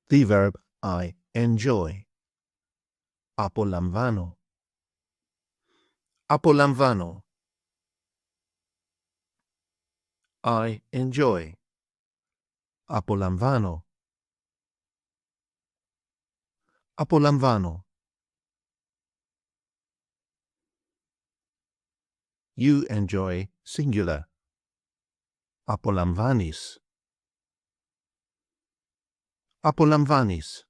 The verb I enjoy. Απολαμβάνω. Απολαμβάνω. I enjoy. Απολαμβάνω. Απολαμβάνω. You enjoy singular. Απολαμβάνεις. Απολαμβάνεις.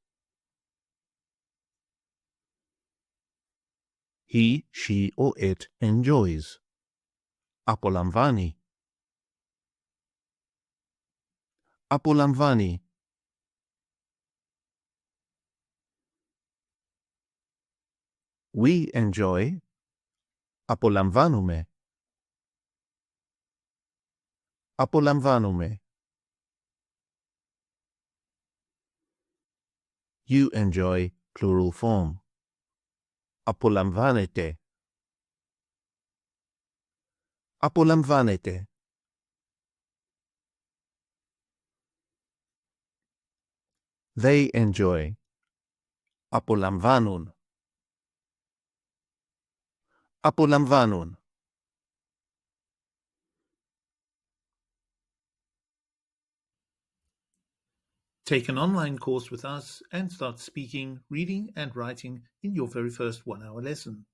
He, she, or it enjoys. Απολαμβάνει. Απολαμβάνει. We enjoy. Απολαμβάνουμε. Απολαμβάνουμε. You enjoy plural form. Απολαμβάνετε. Απολαμβάνετε. They enjoy. Απολαμβάνουν. Απολαμβάνουν. Take an online course with us and start speaking, reading, and writing in your very first 1-hour lesson.